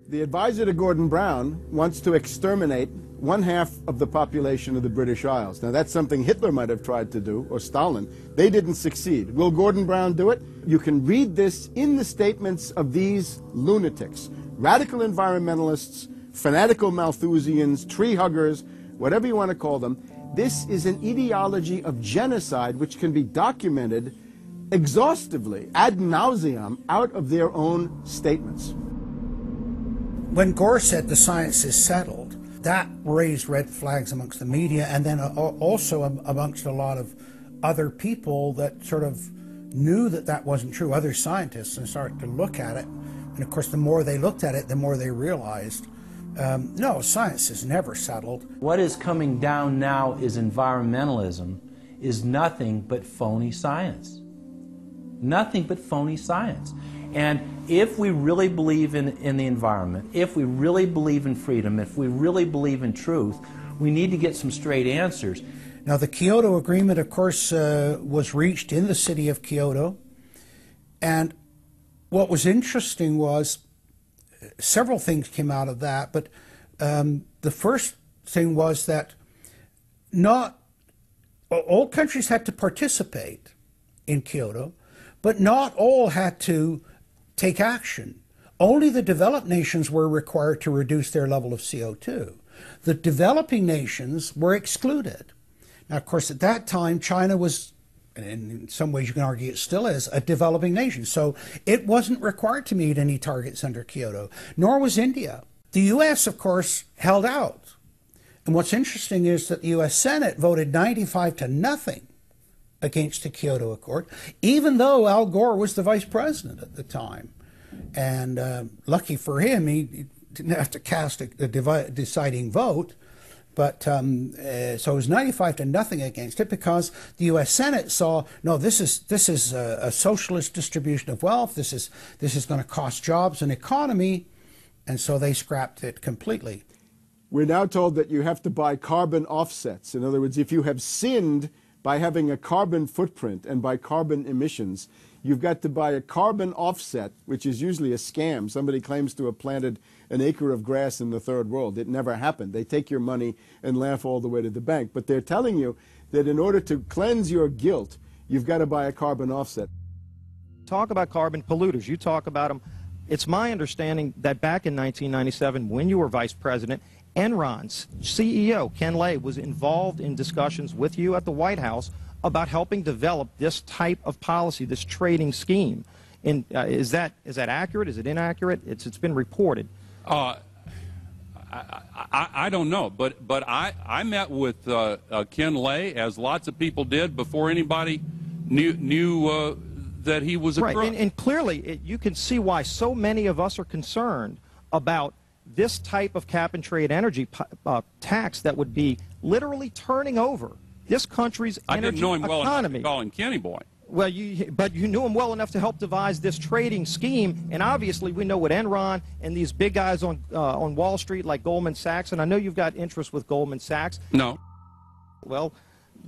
The advisor to Gordon Brown wants to exterminate 1/2 of the population of the British Isles. Now, that's something Hitler might have tried to do, or Stalin. They didn't succeed. Will Gordon Brown do it? You can read this in the statements of these lunatics, radical environmentalists, fanatical Malthusians, tree huggers, whatever you want to call them. This is an ideology of genocide which can be documented exhaustively, ad nauseum, out of their own statements. When Gore said the science is settled, that raised red flags amongst the media, and then also amongst a lot of other people that sort of knew that that wasn't true, other scientists, and started to look at it. And of course, the more they looked at it, the more they realized, no, science is never settled. What is coming down now is environmentalism is nothing but phony science. Nothing but phony science. And if we really believe in the environment, if we really believe in freedom, if we really believe in truth, we need to get some straight answers. Now, the Kyoto Agreement, of course, was reached in the city of Kyoto. And what was interesting was several things came out of that. But the first thing was that not all countries had to participate in Kyoto, but not all had to take action. Only the developed nations were required to reduce their level of CO2. The developing nations were excluded. Now, of course, at that time, China was, and in some ways you can argue it still is, a developing nation. So it wasn't required to meet any targets under Kyoto, nor was India. The U.S., of course, held out. And what's interesting is that the U.S. Senate voted 95-0 against the Kyoto Accord, even though Al Gore was the vice president at the time. And lucky for him, he didn't have to cast a deciding vote. But so it was 95-0 against it, because the U.S. Senate saw, no, this is a socialist distribution of wealth. This is going to cost jobs and economy, and so they scrapped it completely. We're now told that you have to buy carbon offsets. In other words, if you have sinned by having a carbon footprint and by carbon emissions, you've got to buy a carbon offset, which is usually a scam. Somebody claims to have planted an acre of grass in the third world. It never happened. They take your money and laugh all the way to the bank. But they're telling you that in order to cleanse your guilt, you've got to buy a carbon offset. Talk about carbon polluters. You talk about them. It's my understanding that back in 1997, when you were vice president, Enron's CEO, Ken Lay, was involved in discussions with you at the White House about helping develop this type of policy, this trading scheme. And is that accurate? Is it inaccurate? It's been reported. I don't know, but I met with Ken Lay, as lots of people did, before anybody knew that he was a crook. Right, and clearly you can see why so many of us are concerned about this type of cap-and-trade energy tax that would be literally turning over this country's energy economy. I didn't know him well enough to call him Kenny Boy. Well, but you knew him well enough to help devise this trading scheme, and obviously we know what Enron and these big guys on Wall Street like Goldman Sachs, and I know you've got interest with Goldman Sachs. No. Well,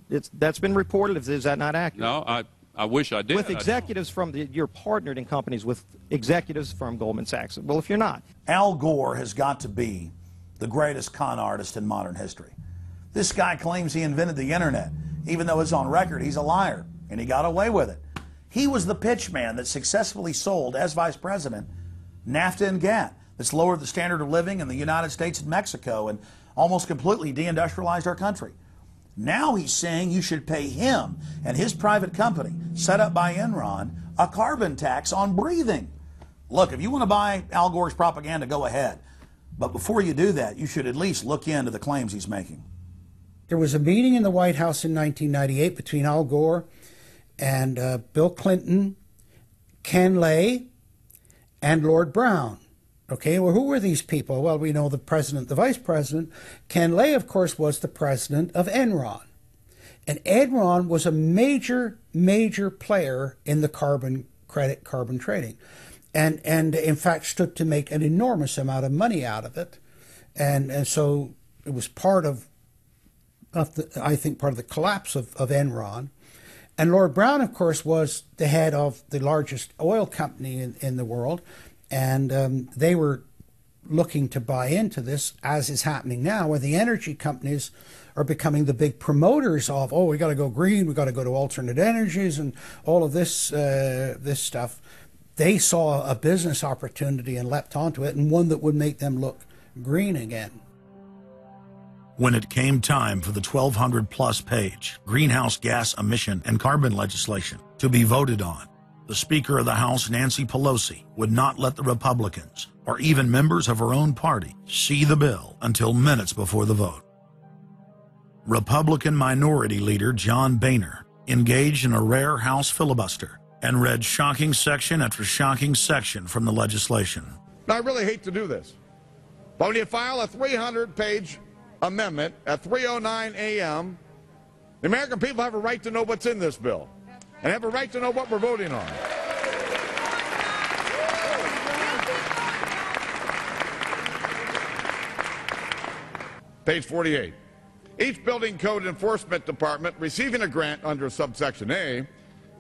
that's been reported. Is that not accurate? No, I wish I did. With executives from you're partnered in companies with executives from Goldman Sachs. Well, if you're not. Al Gore has got to be the greatest con artist in modern history. This guy claims he invented the internet, even though it's on record he's a liar, and he got away with it. He was the pitch man that successfully sold, as vice president, NAFTA and GATT, that's lowered the standard of living in the United States and Mexico and almost completely deindustrialized our country. Now he's saying you should pay him and his private company, set up by Enron, a carbon tax on breathing. Look, if you want to buy Al Gore's propaganda, go ahead. But before you do that, you should at least look into the claims he's making. There was a meeting in the White House in 1998 between Al Gore and Bill Clinton, Ken Lay, and Lord Brown. Okay, well, who were these people? Well, we know the president, the vice president. Ken Lay, of course, was the president of Enron. And Enron was a major, major player in the carbon credit, carbon trading. And in fact, stood to make an enormous amount of money out of it. And so it was part of I think, part of the collapse of Enron. And Lord Brown, of course, was the head of the largest oil company in the world. And they were looking to buy into this, as is happening now, where the energy companies are becoming the big promoters of, oh, we got to go green, we got to go to alternate energies, and all of this this stuff. They saw a business opportunity and leapt onto it, and one that would make them look green again. When it came time for the 1,200-plus page greenhouse gas emission and carbon legislation to be voted on, the Speaker of the House, Nancy Pelosi, would not let the Republicans, or even members of her own party, see the bill until minutes before the vote. Republican Minority Leader John Boehner engaged in a rare House filibuster and read shocking section after shocking section from the legislation. Now, I really hate to do this, but when you file a 300-page amendment at 3:09 a.m., the American people have a right to know what's in this bill and have a right to know what we're voting on. Page 48. Each building code enforcement department receiving a grant under subsection A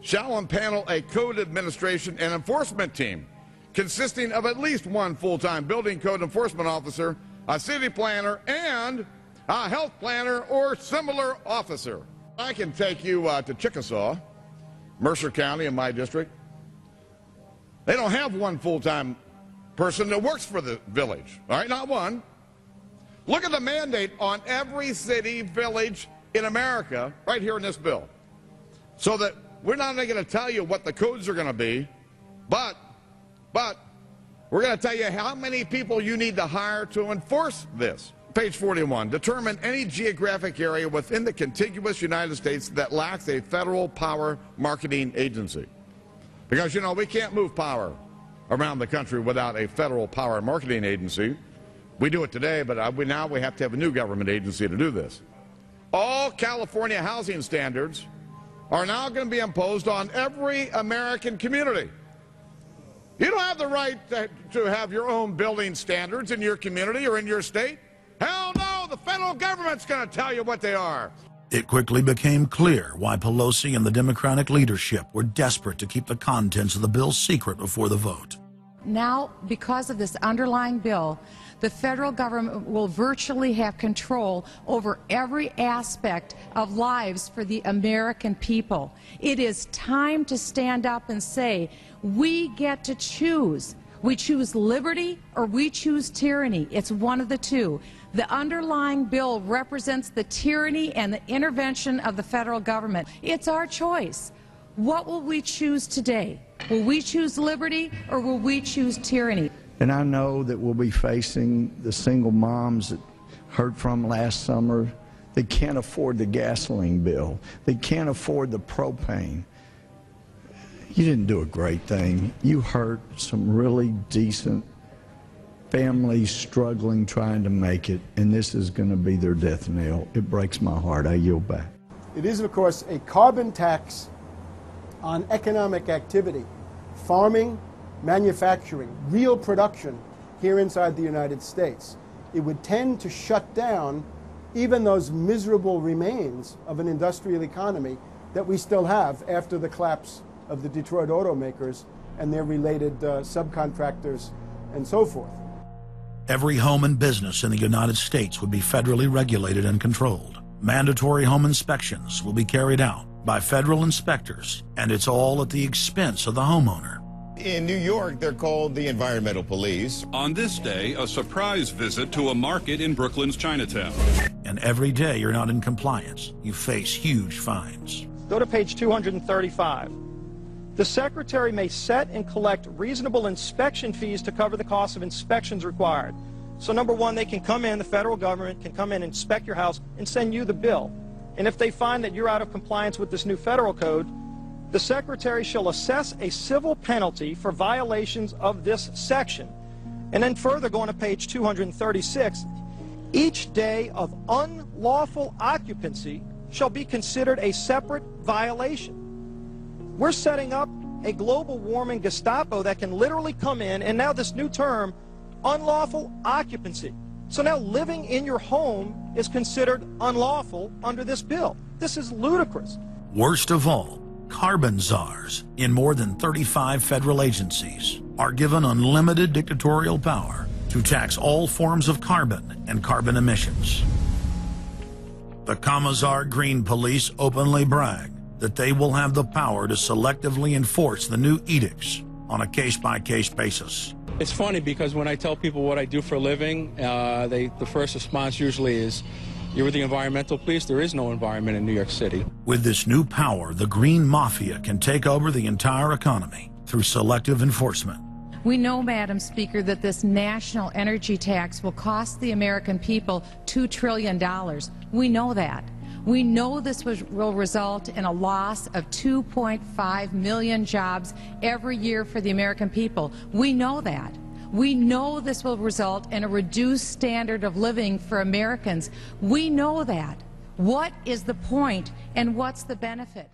shall impanel a code administration and enforcement team consisting of at least one full-time building code enforcement officer, a city planner, and a health planner or similar officer. I can take you to Chickasaw, Mercer County in my district. They don't have one full-time person that works for the village, all right, not one. Look at the mandate on every city, village in America right here in this bill. So that we're not only going to tell you what the codes are going to be, but we're going to tell you how many people you need to hire to enforce this. Page 41, determine any geographic area within the contiguous United States that lacks a federal power marketing agency. Because, you know, we can't move power around the country without a federal power marketing agency. We do it today, but now we have to have a new government agency to do this. All California housing standards are now going to be imposed on every American community. You don't have the right to have your own building standards in your community or in your state. Hell no, the federal government's going to tell you what they are. It quickly became clear why Pelosi and the Democratic leadership were desperate to keep the contents of the bill secret before the vote. Now, because of this underlying bill, the federal government will virtually have control over every aspect of lives for the American people. It is time to stand up and say, we get to choose. We choose liberty or we choose tyranny. It's one of the two. The underlying bill represents the tyranny and the intervention of the federal government. It's our choice. What will we choose today? Will we choose liberty or will we choose tyranny? And I know that we'll be facing the single moms that heard from last summer. They can't afford the gasoline bill. They can't afford the propane. You didn't do a great thing. You hurt some really decent families struggling, trying to make it, and this is going to be their death knell. It breaks my heart. I yield back. It is, of course, a carbon tax on economic activity, farming, manufacturing, real production here inside the United States. It would tend to shut down even those miserable remains of an industrial economy that we still have after the collapse of the Detroit automakers and their related subcontractors and so forth. Every home and business in the United States would be federally regulated and controlled. Mandatory home inspections will be carried out by federal inspectors, and it's all at the expense of the homeowner. In New York, they're called the environmental police. On this day, a surprise visit to a market in Brooklyn's Chinatown. And every day you're not in compliance, you face huge fines. Go to page 235. The Secretary may set and collect reasonable inspection fees to cover the cost of inspections required. So number one, they can come in, the federal government can come in, inspect your house, and send you the bill. And if they find that you're out of compliance with this new federal code, the Secretary shall assess a civil penalty for violations of this section. And then further, going to page 236, each day of unlawful occupancy shall be considered a separate violation. We're setting up a global warming Gestapo that can literally come in, and now this new term, unlawful occupancy. So now living in your home is considered unlawful under this bill. This is ludicrous. Worst of all, carbon czars in more than 35 federal agencies are given unlimited dictatorial power to tax all forms of carbon and carbon emissions. The Commissar Green Police openly brag that they will have the power to selectively enforce the new edicts on a case-by-case basis. It's funny because when I tell people what I do for a living, the first response usually is, "You're with the environmental police?" There is no environment in New York City. With this new power, the Green Mafia can take over the entire economy through selective enforcement. We know, Madam Speaker, that this national energy tax will cost the American people $2 trillion. We know that. We know this will result in a loss of 2.5 million jobs every year for the American people. We know that. We know this will result in a reduced standard of living for Americans. We know that. What is the point and what's the benefit?